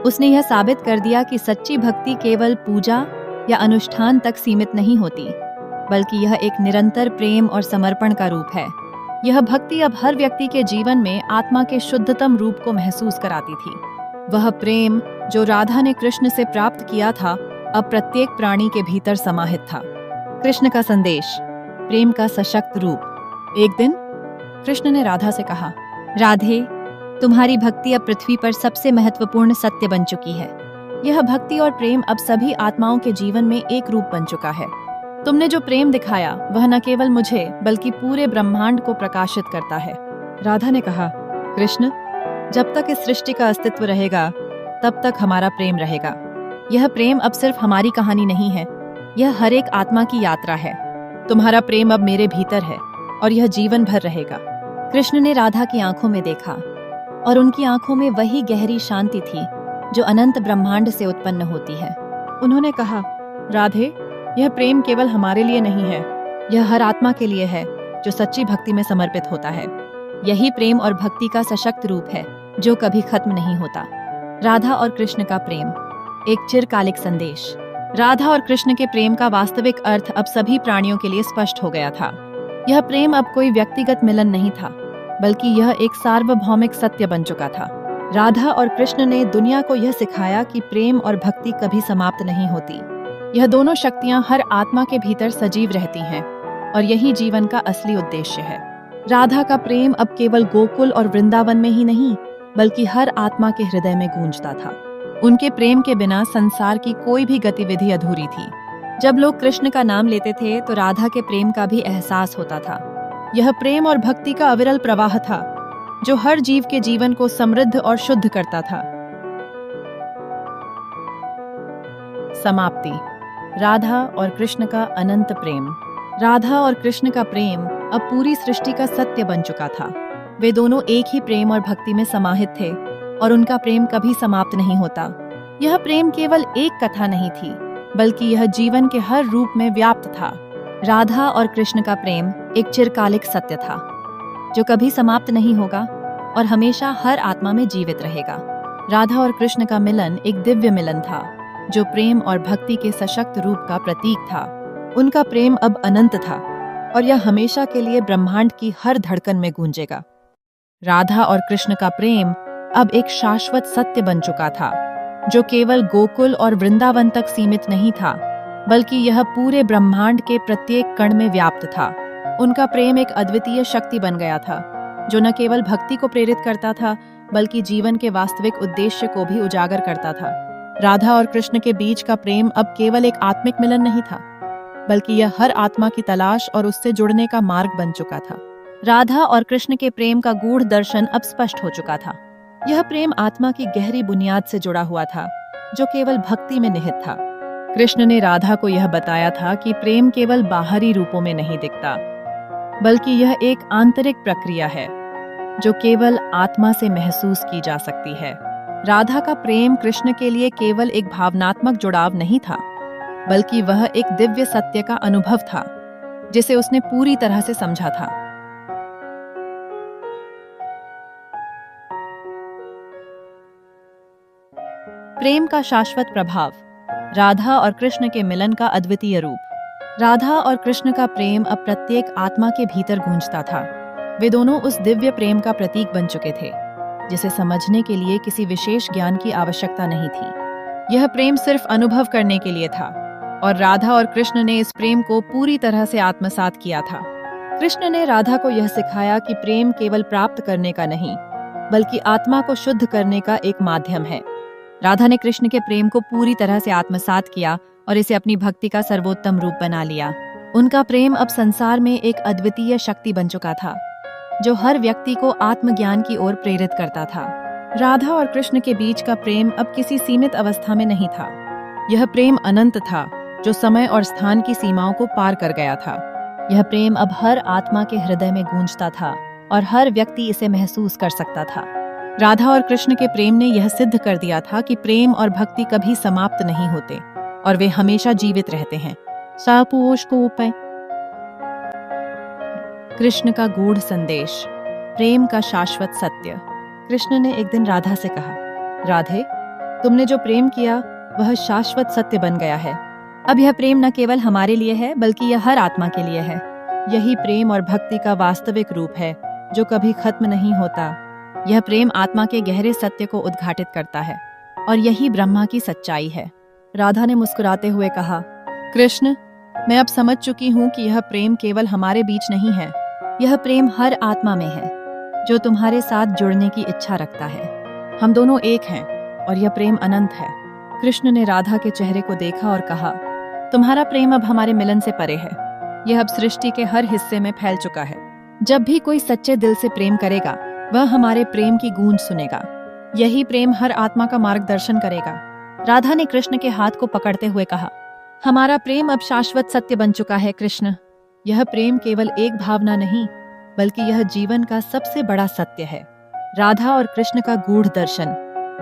उसने यह साबित कर दिया कि सच्ची भक्ति केवल पूजा या अनुष्ठान तक सीमित नहीं होती, बल्कि यह एक निरंतर प्रेम और समर्पण का रूप है। यह भक्ति अब हर व्यक्ति के जीवन में आत्मा के शुद्धतम रूप को महसूस कराती थी। वह प्रेम जो राधा ने कृष्ण से प्राप्त किया था, अब प्रत्येक प्राणी के भीतर समाहित था। कृष्ण का संदेश, प्रेम का सशक्त रूप। एक दिन कृष्ण ने राधा से कहा, राधे, तुम्हारी भक्ति अब पृथ्वी पर सबसे महत्वपूर्ण सत्य बन चुकी है। यह भक्ति और प्रेम अब सभी आत्माओं के जीवन में एक रूप बन चुका है। तुमने जो प्रेम दिखाया वह न केवल मुझे बल्कि पूरे ब्रह्मांड को प्रकाशित करता है। राधा ने कहा, कृष्ण, जब तक इस सृष्टि का अस्तित्व रहेगा तब तक हमारा प्रेम रहेगा। यह प्रेम अब सिर्फ हमारी कहानी नहीं है, यह हर एक आत्मा की यात्रा है। तुम्हारा प्रेम अब मेरे भीतर है और यह जीवन भर रहेगा। कृष्ण ने राधा की आंखों में देखा और उनकी आंखों में वही गहरी शांति थी जो अनंत ब्रह्मांड से उत्पन्न होती है। उन्होंने कहा, राधे, यह प्रेम केवल हमारे लिए नहीं है, यह हर आत्मा के लिए है जो सच्ची भक्ति में समर्पित होता है। यही प्रेम और भक्ति का सशक्त रूप है जो कभी खत्म नहीं होता। राधा और कृष्ण का प्रेम, एक चिरकालिक संदेश। राधा और कृष्ण के प्रेम का वास्तविक अर्थ अब सभी प्राणियों के लिए स्पष्ट हो गया था। यह प्रेम अब कोई व्यक्तिगत मिलन नहीं था, बल्कि यह एक सार्वभौमिक सत्य बन चुका था। राधा और कृष्ण ने दुनिया को यह सिखाया कि प्रेम और भक्ति कभी समाप्त नहीं होती। यह दोनों शक्तियां हर आत्मा के भीतर सजीव रहती हैं और यही जीवन का असली उद्देश्य है। राधा का प्रेम अब केवल गोकुल और वृंदावन में ही नहीं, बल्कि हर आत्मा के हृदय में गूंजता था। उनके प्रेम के बिना संसार की कोई भी गतिविधि अधूरी थी। जब लोग कृष्ण का नाम लेते थे तो राधा के प्रेम का भी एहसास होता था। यह प्रेम और भक्ति का अविरल प्रवाह था जो हर जीव के जीवन को समृद्ध और शुद्ध करता था। समाप्ति। राधा और कृष्ण का अनंत प्रेम। राधा और कृष्ण का प्रेम अब पूरी सृष्टि का सत्य बन चुका था। वे दोनों एक ही प्रेम और भक्ति में समाहित थे और उनका प्रेम कभी समाप्त नहीं होता। यह प्रेम केवल एक कथा नहीं थी, बल्कि यह जीवन के हर रूप में व्याप्त था। राधा और कृष्ण का प्रेम एक चिरकालिक सत्य था जो कभी समाप्त नहीं होगा और हमेशा हर आत्मा में जीवित रहेगा। राधा और कृष्ण का मिलन एक दिव्य मिलन था जो प्रेम और भक्ति के सशक्त रूप का प्रतीक था। उनका प्रेम अब अनंत था और यह हमेशा के लिए ब्रह्मांड की हर धड़कन में गूंजेगा। राधा और कृष्ण का प्रेम अब एक शाश्वत सत्य बन चुका था जो केवल गोकुल और वृंदावन तक सीमित नहीं था, बल्कि यह पूरे ब्रह्मांड के प्रत्येक कण में व्याप्त था। उनका प्रेम एक अद्वितीय शक्ति बन गया था जो न केवल भक्ति को प्रेरित करता था, बल्कि जीवन के वास्तविक उद्देश्य को भी उजागर करता था। राधा और कृष्ण के बीच का प्रेम अब केवल एक आत्मिक मिलन नहीं था, बल्कि यह हर आत्मा की तलाश और उससे जुड़ने का मार्ग बन चुका था। राधा और कृष्ण के प्रेम का गूढ़ दर्शन अब स्पष्ट हो चुका था। यह प्रेम आत्मा की गहरी बुनियाद से जुड़ा हुआ था जो केवल भक्ति में निहित था। कृष्ण ने राधा को यह बताया था कि प्रेम केवल बाहरी रूपों में नहीं दिखता, बल्कि यह एक आंतरिक प्रक्रिया है जो केवल आत्मा से महसूस की जा सकती है। राधा का प्रेम कृष्ण के लिए केवल एक भावनात्मक जुड़ाव नहीं था, बल्कि वह एक दिव्य सत्य का अनुभव था जिसे उसने पूरी तरह से समझा था। प्रेम का शाश्वत प्रभाव। राधा और कृष्ण के मिलन का अद्वितीय रूप। राधा और कृष्ण का प्रेम अब प्रत्येक आत्मा के भीतर गूंजता था। वे दोनों उस दिव्य प्रेम का प्रतीक बन चुके थे जिसे समझने के लिए किसी विशेष ज्ञान की आवश्यकता नहीं थी। यह प्रेम सिर्फ अनुभव करने के लिए था और राधा और कृष्ण ने इस प्रेम को पूरी तरह से आत्मसात किया था। कृष्ण ने राधा को यह सिखाया कि प्रेम केवल प्राप्त करने का नहीं, बल्कि आत्मा को शुद्ध करने का एक माध्यम है। राधा ने कृष्ण के प्रेम को पूरी तरह से आत्मसात किया और इसे अपनी भक्ति का सर्वोत्तम रूप बना लिया। उनका प्रेम अब संसार में एक अद्वितीय शक्ति बन चुका था जो हर व्यक्ति को आत्मज्ञान की ओर प्रेरित करता था। राधा और कृष्ण के बीच का प्रेम अब किसी सीमित अवस्था में नहीं था। यह प्रेम अनंत था जो समय और स्थान की सीमाओं को पार कर गया था। यह प्रेम अब हर आत्मा के हृदय में गूंजता था और हर व्यक्ति इसे महसूस कर सकता था। राधा और कृष्ण के प्रेम ने यह सिद्ध कर दिया था कि प्रेम और भक्ति कभी समाप्त नहीं होते और वे हमेशा जीवित रहते हैं। कृष्ण का गूढ़ संदेश। प्रेम का शाश्वत सत्य। कृष्ण ने एक दिन राधा से कहा, राधे, तुमने जो प्रेम किया वह शाश्वत सत्य बन गया है। अब यह प्रेम न केवल हमारे लिए है, बल्कि यह हर आत्मा के लिए है। यही प्रेम और भक्ति का वास्तविक रूप है जो कभी खत्म नहीं होता। यह प्रेम आत्मा के गहरे सत्य को उद्घाटित करता है और यही ब्रह्मा की सच्चाई है। राधा ने मुस्कुराते हुए कहा, कृष्ण, मैं अब समझ चुकी हूँ कि यह प्रेम केवल हमारे बीच नहीं है, यह प्रेम हर आत्मा में है जो तुम्हारे साथ जुड़ने की इच्छा रखता है। हम दोनों एक हैं और यह प्रेम अनंत है। कृष्ण ने राधा के चेहरे को देखा और कहा, तुम्हारा प्रेम अब हमारे मिलन से परे है। यह अब सृष्टि के हर हिस्से में फैल चुका है। जब भी कोई सच्चे दिल से प्रेम करेगा, वह हमारे प्रेम की गूंज सुनेगा। यही प्रेम हर आत्मा का मार्गदर्शन करेगा। राधा ने कृष्ण के हाथ को पकड़ते हुए कहा, हमारा प्रेम अब शाश्वत सत्य बन चुका है कृष्ण। यह प्रेम केवल एक भावना नहीं, बल्कि यह जीवन का सबसे बड़ा सत्य है। राधा और कृष्ण का गूढ़ दर्शन,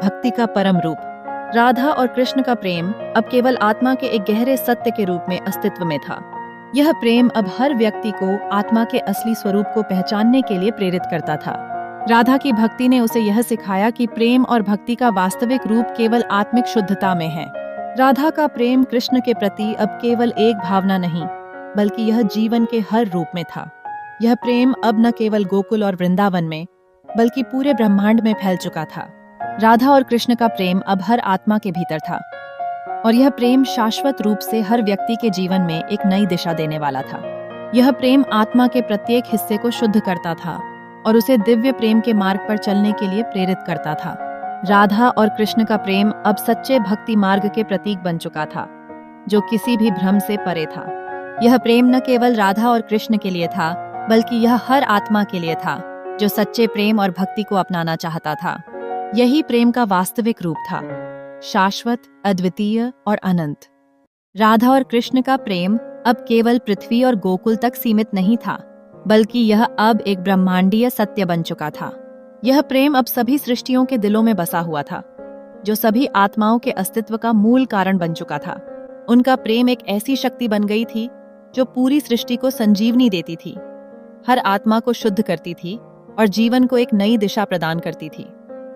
भक्ति का परम रूप। राधा और कृष्ण का प्रेम अब केवल आत्मा के एक गहरे सत्य के रूप में अस्तित्व में था। यह प्रेम अब हर व्यक्ति को आत्मा के असली स्वरूप को पहचानने के लिए प्रेरित करता था। राधा की भक्ति ने उसे यह सिखाया कि प्रेम और भक्ति का वास्तविक रूप केवल आत्मिक शुद्धता में है। राधा का प्रेम कृष्ण के प्रति अब केवल एक भावना नहीं, बल्कि यह जीवन के हर रूप में था। यह प्रेम अब न केवल गोकुल और वृंदावन में, बल्कि पूरे ब्रह्मांड में फैल चुका था। राधा और कृष्ण का प्रेम अब हर आत्मा के भीतर था, और यह प्रेम शाश्वत रूप से हर व्यक्ति के जीवन में एक नई दिशा देने वाला था। यह प्रेम आत्मा के प्रत्येक हिस्से को शुद्ध करता था और उसे दिव्य प्रेम के मार्ग पर चलने के लिए प्रेरित करता था। राधा और कृष्ण का प्रेम अब सच्चे भक्ति मार्ग के प्रतीक बन चुका था, जो किसी भी भ्रम से परे था। यह प्रेम न केवल राधा और कृष्ण के लिए था, बल्कि यह हर आत्मा के लिए था जो सच्चे प्रेम और भक्ति को अपनाना चाहता था। यही प्रेम का वास्तविक रूप था, शाश्वत, अद्वितीय और अनंत। राधा और कृष्ण का प्रेम अब केवल पृथ्वी और गोकुल तक सीमित नहीं था, बल्कि यह अब एक ब्रह्मांडीय सत्य बन चुका था। यह प्रेम अब सभी सृष्टियों के दिलों में बसा हुआ था, जो सभी आत्माओं के अस्तित्व का मूल कारण बन चुका था। उनका प्रेम एक ऐसी शक्ति बन गई थी जो पूरी सृष्टि को संजीवनी देती थी, हर आत्मा को शुद्ध करती थी और जीवन को एक नई दिशा प्रदान करती थी।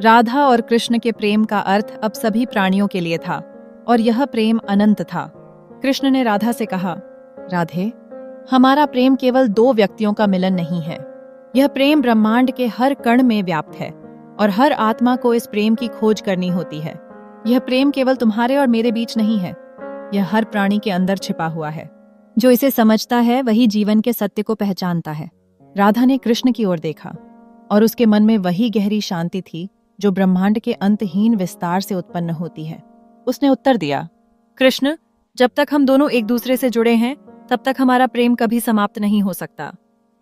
राधा और कृष्ण के प्रेम का अर्थ अब सभी प्राणियों के लिए था, और यह प्रेम अनंत था। कृष्ण ने राधा से कहा, राधे, हमारा प्रेम केवल दो व्यक्तियों का मिलन नहीं है। यह प्रेम ब्रह्मांड के हर कण में व्याप्त है, और हर आत्मा को इस प्रेम की खोज करनी होती है। यह प्रेम केवल तुम्हारे और मेरे बीच नहीं है, यह हर प्राणी के अंदर छिपा हुआ है। जो इसे समझता है वही जीवन के सत्य को पहचानता है। राधा ने कृष्ण की ओर देखा, और उसके मन में वही गहरी शांति थी जो ब्रह्मांड के अंतहीन विस्तार से उत्पन्न होती है। उसने उत्तर दिया, कृष्ण, जब तक हम दोनों एक दूसरे से जुड़े हैं, तब तक हमारा प्रेम कभी समाप्त नहीं हो सकता।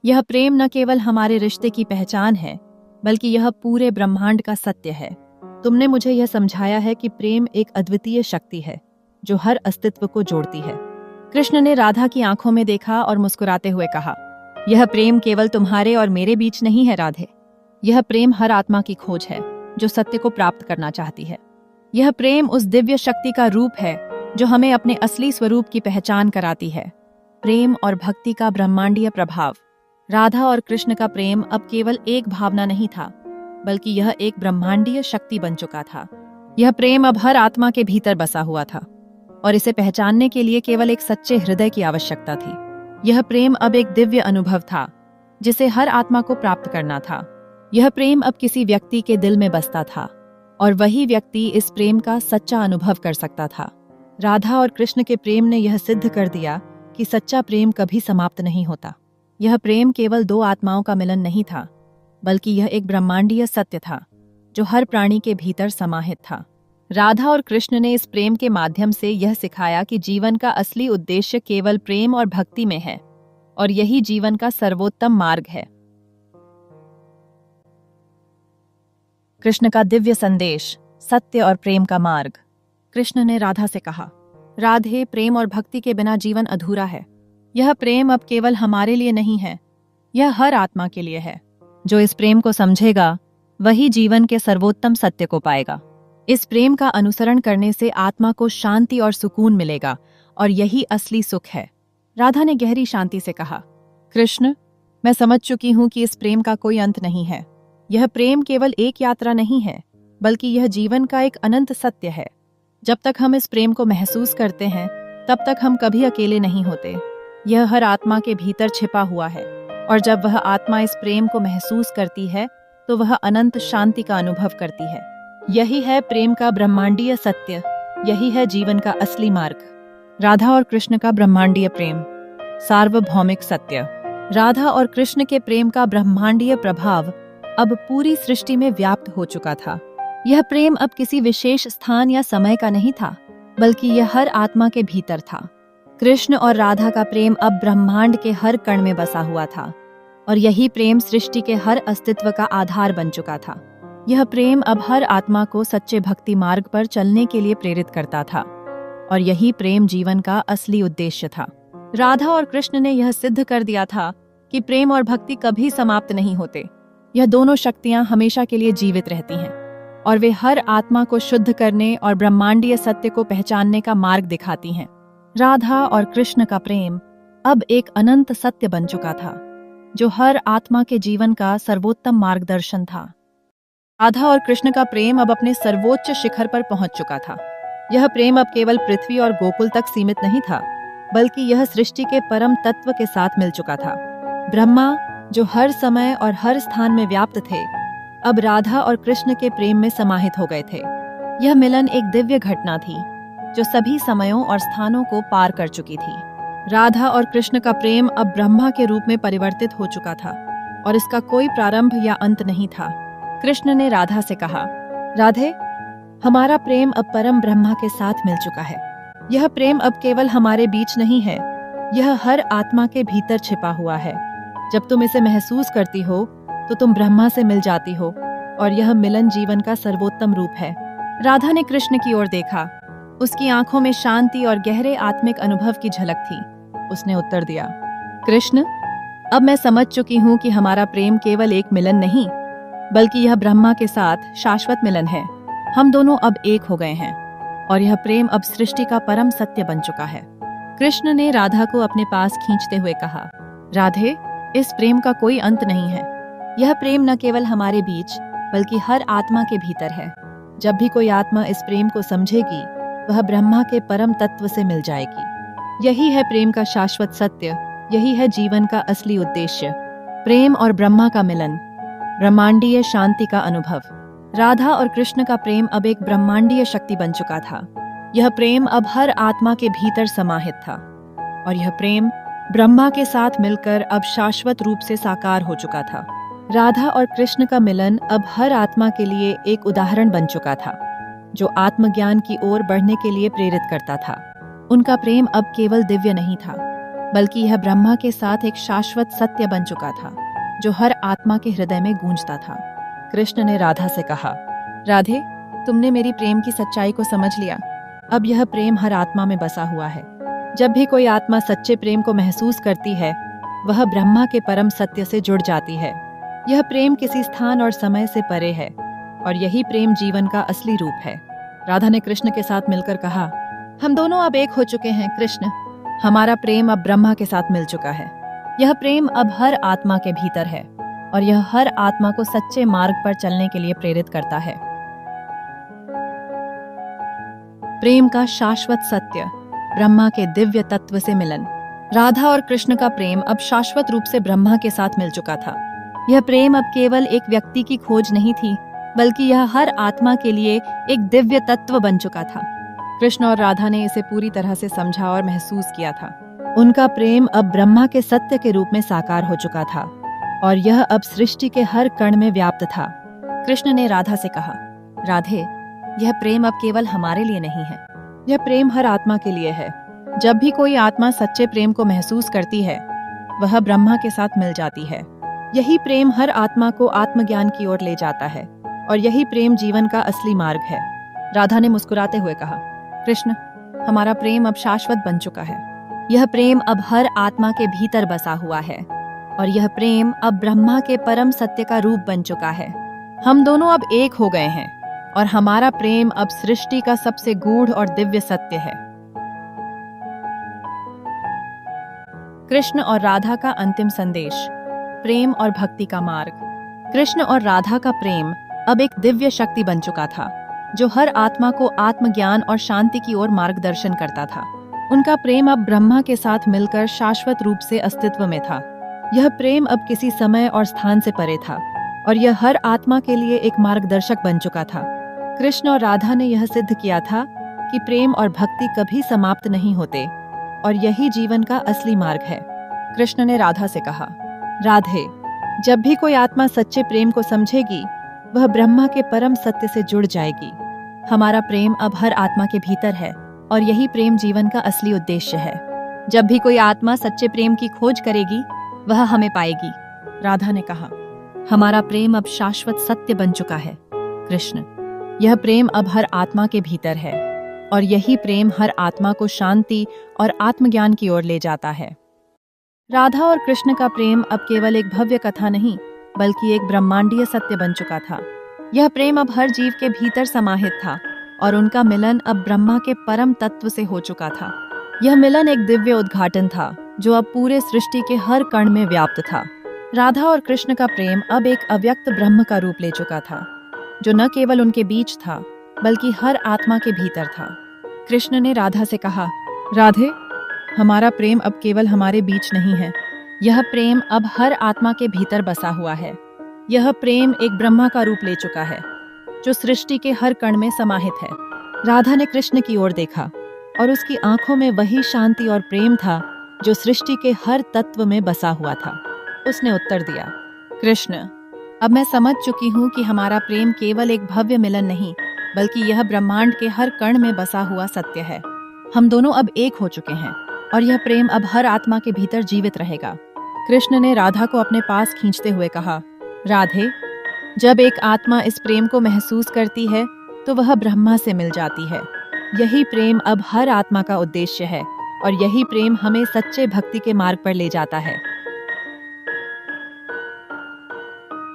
यह प्रेम न केवल हमारे रिश्ते की पहचान है, बल्कि यह पूरे ब्रह्मांड का सत्य है। तुमने मुझे यह समझाया है कि प्रेम एक अद्वितीय शक्ति है जो हर अस्तित्व को जोड़ती है। कृष्ण ने राधा की आंखों में देखा और मुस्कुराते हुए कहा, यह प्रेम केवल तुम्हारे और मेरे बीच नहीं है राधे। यह प्रेम हर आत्मा की खोज है जो सत्य को प्राप्त करना चाहती है। यह प्रेम उस दिव्य शक्ति का रूप है जो हमें अपने असली स्वरूप की पहचान कराती है। प्रेम और भक्ति का ब्रह्मांडीय प्रभाव। राधा और कृष्ण का प्रेम अब केवल एक भावना नहीं था, बल्कि यह एक ब्रह्मांडीय शक्ति बन चुका था। यह प्रेम अब हर आत्मा के भीतर बसा हुआ था, और इसे पहचानने के लिए केवल एक सच्चे हृदय की आवश्यकता थी। यह प्रेम अब एक दिव्य अनुभव था जिसे हर आत्मा को प्राप्त करना था। यह प्रेम अब किसी व्यक्ति के दिल में बसता था, और वही व्यक्ति इस प्रेम का सच्चा अनुभव कर सकता था। राधा और कृष्ण के प्रेम ने यह सिद्ध कर दिया कि सच्चा प्रेम कभी समाप्त नहीं होता। यह प्रेम केवल दो आत्माओं का मिलन नहीं था, बल्कि यह एक ब्रह्मांडीय सत्य था जो हर प्राणी के भीतर समाहित था। राधा और कृष्ण ने इस प्रेम के माध्यम से यह सिखाया कि जीवन का असली उद्देश्य केवल प्रेम और भक्ति में है, और यही जीवन का सर्वोत्तम मार्ग है। कृष्ण का दिव्य संदेश, सत्य और प्रेम का मार्ग। कृष्ण ने राधा से कहा, राधे, प्रेम और भक्ति के बिना जीवन अधूरा है। यह प्रेम अब केवल हमारे लिए नहीं है, यह हर आत्मा के लिए है। जो इस प्रेम को समझेगा वही जीवन के सर्वोत्तम सत्य को पाएगा। इस प्रेम का अनुसरण करने से आत्मा को शांति और सुकून मिलेगा, और यही असली सुख है। राधा ने गहरी शांति से कहा, कृष्ण, मैं समझ चुकी हूं कि इस प्रेम का कोई अंत नहीं है। यह प्रेम केवल एक यात्रा नहीं है, बल्कि यह जीवन का एक अनंत सत्य है। जब तक हम इस प्रेम को महसूस करते हैं, तब तक हम कभी अकेले नहीं होते। यह हर आत्मा के भीतर छिपा हुआ है, और जब वह आत्मा इस प्रेम को महसूस करती है, तो वह अनंत शांति का अनुभव करती है। यही है प्रेम का ब्रह्मांडीय सत्य, यही है जीवन का असली मार्ग। राधा और कृष्ण का ब्रह्मांडीय प्रेम, सार्वभौमिक सत्य। राधा और कृष्ण के प्रेम का ब्रह्मांडीय प्रभाव अब पूरी सृष्टि में व्याप्त हो चुका था। यह प्रेम अब किसी विशेष स्थान या समय का नहीं था, बल्कि यह हर आत्मा के भीतर था। कृष्ण और राधा का प्रेम अब ब्रह्मांड के हर कण में बसा हुआ था, और यही प्रेम सृष्टि के हर अस्तित्व का आधार बन चुका था। यह प्रेम अब हर आत्मा को सच्चे भक्ति मार्ग पर चलने के लिए प्रेरित करता था, और यही प्रेम जीवन का असली उद्देश्य था। राधा और कृष्ण ने यह सिद्ध कर दिया था कि प्रेम और भक्ति कभी समाप्त नहीं होते। यह दोनों शक्तियां हमेशा के लिए जीवित रहती हैं और वे हर आत्मा को शुद्ध करने और ब्रह्मांडीय सत्य को पहचानने का मार्ग दिखाती हैं। राधा और कृष्ण का प्रेम अब एक अनंत सत्य बन चुका था, जो हर आत्मा के जीवन का सर्वोत्तम मार्गदर्शन था। राधा और कृष्ण का प्रेम अब अपने सर्वोच्च शिखर पर पहुंच चुका था। यह प्रेम अब केवल पृथ्वी और गोकुल तक सीमित नहीं था, बल्कि यह सृष्टि के परम तत्व के साथ मिल चुका था। ब्रह्मा, जो हर समय और हर स्थान में व्याप्त थे, अब राधा और कृष्ण के प्रेम में समाहित हो गए थे। यह मिलन एक दिव्य घटना थी, जो सभी समयों और स्थानों को पार कर चुकी थी। राधा और कृष्ण का प्रेम अब ब्रह्मा के रूप में परिवर्तित हो चुका था और इसका कोई प्रारंभ या अंत नहीं था। कृष्ण ने राधा से कहा, राधे, हमारा प्रेम अब परम ब्रह्मा के साथ मिल चुका है। यह प्रेम अब केवल हमारे बीच नहीं है, यह हर आत्मा के भीतर छिपा हुआ है। जब तुम इसे महसूस करती हो तो तुम ब्रह्मा से मिल जाती हो और यह मिलन जीवन का सर्वोत्तम रूप है। राधा ने कृष्ण की ओर देखा। उसकी आंखों में शांति और गहरे आत्मिक अनुभव की झलक थी। उसने उत्तर दिया, कृष्ण, अब मैं समझ चुकी हूँ कि हमारा प्रेम केवल एक मिलन नहीं, बल्कि यह ब्रह्मा के साथ शाश्वत मिलन है। हम दोनों अब एक हो गए हैं और यह प्रेम अब सृष्टि का परम सत्य बन चुका है। कृष्ण ने राधा को अपने पास खींचते हुए कहा, राधे, इस प्रेम का कोई अंत नहीं है। यह प्रेम न केवल हमारे बीच, बल्कि हर आत्मा के भीतर है। जब भी कोई आत्मा इस प्रेम को समझेगी, वह ब्रह्मा के परम तत्व से मिल जाएगी। यही है प्रेम का शाश्वत सत्य, यही है जीवन का असली उद्देश्य। प्रेम और ब्रह्मा का मिलन, ब्रह्मांडीय शांति का अनुभव। राधा और कृष्ण का प्रेम अब एक ब्रह्मांडीय शक्ति बन चुका था। यह प्रेम अब हर आत्मा के भीतर समाहित था और यह प्रेम ब्रह्मा के साथ मिलकर अब शाश्वत रूप से साकार हो चुका था। राधा और कृष्ण का मिलन अब हर आत्मा के लिए एक उदाहरण बन चुका था, जो आत्मज्ञान की ओर बढ़ने के लिए प्रेरित करता था। उनका प्रेम अब केवल दिव्य नहीं था, बल्कि यह ब्रह्मा के साथ एक शाश्वत सत्य बन चुका था, जो हर आत्मा के हृदय में गूंजता था। कृष्ण ने राधा से कहा, राधे, तुमने मेरी प्रेम की सच्चाई को समझ लिया। अब यह प्रेम हर आत्मा में बसा हुआ है। जब भी कोई आत्मा सच्चे प्रेम को महसूस करती है, वह ब्रह्मा के परम सत्य से जुड़ जाती है। यह प्रेम किसी स्थान और समय से परे है और यही प्रेम जीवन का असली रूप है। राधा ने कृष्ण के साथ मिलकर कहा, हम दोनों अब एक हो चुके हैं कृष्ण। हमारा प्रेम अब ब्रह्मा के साथ मिल चुका है। यह प्रेम अब हर आत्मा के भीतर है और यह हर आत्मा को सच्चे मार्ग पर चलने के लिए प्रेरित करता है। प्रेम का शाश्वत सत्य, ब्रह्मा के दिव्य तत्व से मिलन। राधा और कृष्ण का प्रेम अब शाश्वत रूप से ब्रह्मा के साथ मिल चुका था। यह प्रेम अब केवल एक व्यक्ति की खोज नहीं थी, बल्कि यह हर आत्मा के लिए एक दिव्य तत्व बन चुका था। कृष्ण और राधा ने इसे पूरी तरह से समझा और महसूस किया था। उनका प्रेम अब ब्रह्मा के सत्य के रूप में साकार हो चुका था और यह अब सृष्टि के हर कण में व्याप्त था। कृष्ण ने राधा से कहा, राधे, यह प्रेम अब केवल हमारे लिए नहीं है, यह प्रेम हर आत्मा के लिए है। जब भी कोई आत्मा सच्चे प्रेम को महसूस करती है, वह ब्रह्मा के साथ मिल जाती है। यही प्रेम हर आत्मा को आत्मज्ञान की ओर ले जाता है और यही प्रेम जीवन का असली मार्ग है। राधा ने मुस्कुराते हुए कहा, कृष्ण, हमारा प्रेम अब शाश्वत बन चुका है। यह प्रेम अब हर आत्मा के भीतर बसा हुआ है और यह प्रेम अब ब्रह्मा के परम सत्य का रूप बन चुका है। हम दोनों अब एक हो गए हैं और हमारा प्रेम अब सृष्टि का सबसे गूढ़ और दिव्य सत्य है। कृष्ण और राधा का अंतिम संदेश, प्रेम और भक्ति का मार्ग। कृष्ण और राधा का प्रेम अब एक दिव्य शक्ति बन चुका था, जो हर आत्मा को आत्मज्ञान और शांति की ओर मार्गदर्शन करता था। उनका प्रेम अब ब्रह्मा के साथ मिलकर शाश्वत रूप से अस्तित्व में था। यह प्रेम अब किसी समय और स्थान से परे था और यह हर आत्मा के लिए एक मार्गदर्शक बन चुका था। कृष्ण और राधा ने यह सिद्ध किया था कि प्रेम और भक्ति कभी समाप्त नहीं होते और यही जीवन का असली मार्ग है। कृष्ण ने राधा से कहा, राधे, जब भी कोई आत्मा सच्चे प्रेम को समझेगी, वह ब्रह्मा के परम सत्य से जुड़ जाएगी। हमारा प्रेम अब हर आत्मा के भीतर है और यही प्रेम जीवन का असली उद्देश्य है। जब भी कोई आत्मा सच्चे प्रेम की खोज करेगी, वह हमें पाएगी। राधा ने कहा, हमारा प्रेम अब शाश्वत सत्य बन चुका है। कृष्ण, यह प्रेम अब हर आत्मा के भीतर है और यही प्रेम हर आत्मा को शांति और आत्मज्ञान की ओर ले जाता है। राधा और कृष्ण का प्रेम अब केवल एक भव्य कथा नहीं, बल्कि एक ब्रह्मांडीय सत्य बन चुका था। यह प्रेम अब हर जीव के भीतर समाहित था और उनका मिलन अब ब्रह्मा के परम तत्व से हो चुका था। यह मिलन एक दिव्य उद्घाटन था जो अब पूरे सृष्टि के हर कण में व्याप्त था। राधा और कृष्ण का प्रेम अब एक अव्यक्त ब्रह्म का रूप ले चुका था, जो न केवल उनके बीच था बल्कि हर आत्मा के भीतर था। कृष्ण ने राधा से कहा, राधे, हमारा प्रेम अब केवल हमारे बीच नहीं है, यह प्रेम अब हर आत्मा के भीतर बसा हुआ है। यह प्रेम एक ब्रह्मा का रूप ले चुका है जो सृष्टि के हर कण में समाहित है। राधा ने कृष्ण की ओर देखा और उसकी आंखों में वही शांति और प्रेम था जो सृष्टि के हर तत्व में बसा हुआ था। उसने उत्तर दिया, कृष्ण, अब मैं समझ चुकी हूँ कि हमारा प्रेम केवल एक भव्य मिलन नहीं, बल्कि यह ब्रह्मांड के हर कण में बसा हुआ सत्य है। हम दोनों अब एक हो चुके हैं और यह प्रेम अब हर आत्मा के भीतर जीवित रहेगा। कृष्ण ने राधा को अपने पास खींचते हुए कहा, राधे, जब एक आत्मा इस प्रेम को महसूस करती है तो वह ब्रह्मा से मिल जाती है। यही प्रेम अब हर आत्मा का उद्देश्य है और यही प्रेम हमें सच्चे भक्ति के मार्ग पर ले जाता है।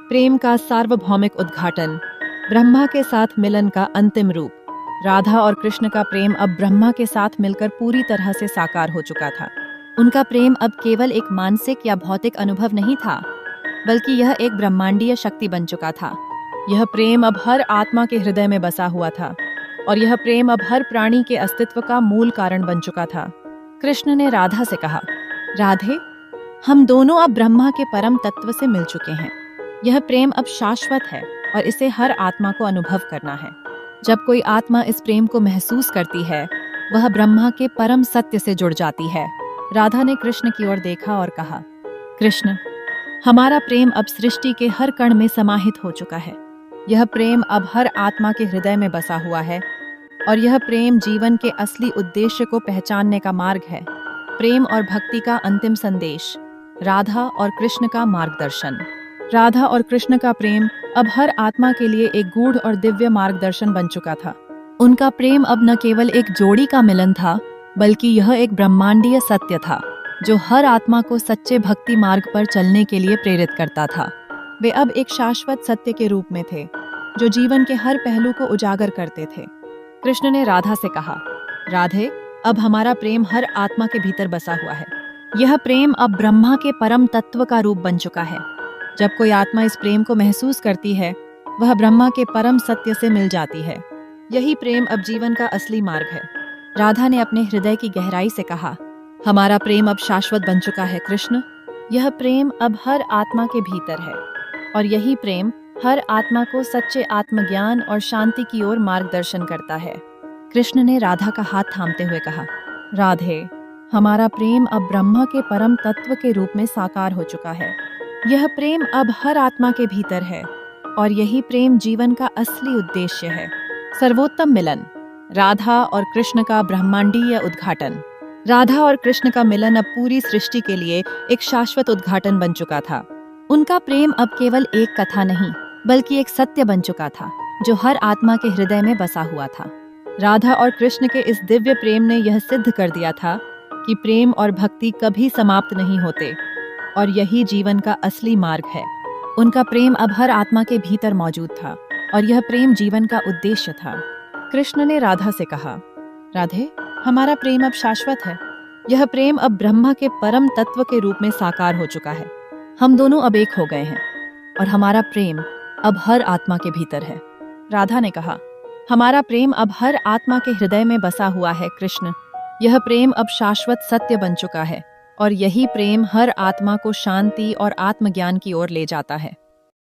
प्रेम का सार्वभौमिक उद्घाटन, ब्रह्मा के साथ मिलन का अंतिम रूप। राधा और कृष्ण का प्रेम अब ब्रह्मा के साथ मिलकर पूरी तरह से साकार हो चुका था। उनका प्रेम अब केवल एक मानसिक या भौतिक अनुभव नहीं था, बल्कि यह एक ब्रह्मांडीय शक्ति बन चुका था। यह प्रेम अब हर आत्मा के हृदय में बसा हुआ था और यह प्रेम अब हर प्राणी के अस्तित्व का मूल कारण बन चुका था। कृष्ण ने राधा से कहा, राधे, हम दोनों अब ब्रह्मा के परम तत्व से मिल चुके हैं। यह प्रेम अब शाश्वत है और इसे हर आत्मा को अनुभव करना है। जब कोई आत्मा इस प्रेम को महसूस करती है, वह ब्रह्मा के परम सत्य से जुड़ जाती है। राधा ने कृष्ण की ओर देखा और कहा, कृष्ण, हमारा प्रेम अब सृष्टि के हर कण में समाहित हो चुका है। यह प्रेम अब हर आत्मा के हृदय में बसा हुआ है और यह प्रेम जीवन के असली उद्देश्य को पहचानने का मार्ग है। प्रेम और भक्ति का अंतिम संदेश, राधा और कृष्ण का मार्गदर्शन। राधा और कृष्ण का प्रेम अब हर आत्मा के लिए एक गूढ़ और दिव्य मार्गदर्शन बन चुका था। उनका प्रेम अब न केवल एक जोड़ी का मिलन था, बल्कि यह एक ब्रह्मांडीय सत्य था जो हर आत्मा को सच्चे भक्ति मार्ग पर चलने के लिए प्रेरित करता था। वे अब एक शाश्वत सत्य के रूप में थे जो जीवन के हर पहलू को उजागर करते थे। कृष्ण ने राधा से कहा, राधे, अब हमारा प्रेम हर आत्मा के भीतर बसा हुआ है। यह प्रेम अब ब्रह्मा के परम तत्व का रूप बन चुका है। जब कोई आत्मा इस प्रेम को महसूस करती है, वह ब्रह्मा के परम सत्य से मिल जाती है। यही प्रेम अब जीवन का असली मार्ग है। राधा ने अपने हृदय की गहराई से कहा, हमारा प्रेम अब शाश्वत बन चुका है कृष्ण। यह प्रेम अब हर आत्मा के भीतर है और यही प्रेम हर आत्मा को सच्चे आत्मज्ञान और शांति की ओर मार्गदर्शन करता है। कृष्ण ने राधा का हाथ थामते हुए कहा, राधे, हमारा प्रेम अब ब्रह्मा के परम तत्व के रूप में साकार हो चुका है। यह प्रेम अब हर आत्मा के भीतर है और यही प्रेम जीवन का असली उद्देश्य है। सर्वोत्तम मिलन, राधा और कृष्ण का ब्रह्मांडीय उद्घाटन। राधा और कृष्ण का मिलन अब पूरी सृष्टि के लिए एक शाश्वत उद्घाटन बन चुका था। उनका प्रेम अब केवल एक कथा नहीं, बल्कि एक सत्य बन चुका था जो हर आत्मा के हृदय में बसा हुआ था। राधा और कृष्ण के इस दिव्य प्रेम ने यह सिद्ध कर दिया था कि प्रेम और भक्ति कभी समाप्त नहीं होते और यही जीवन का असली मार्ग है। उनका प्रेम अब हर आत्मा के भीतर मौजूद था और यह प्रेम जीवन का उद्देश्य था। कृष्ण ने राधा से कहा, राधे, हमारा प्रेम अब शाश्वत है। यह प्रेम अब ब्रह्मा के परम तत्व के रूप में साकार हो चुका है। हम दोनों अब एक हो गए हैं और हमारा प्रेम अब हर आत्मा के भीतर है। राधा ने कहा, हमारा प्रेम अब हर आत्मा के हृदय में बसा हुआ है कृष्ण। यह प्रेम अब शाश्वत सत्य बन चुका है और यही प्रेम हर आत्मा को शांति और आत्मज्ञान की ओर ले जाता है।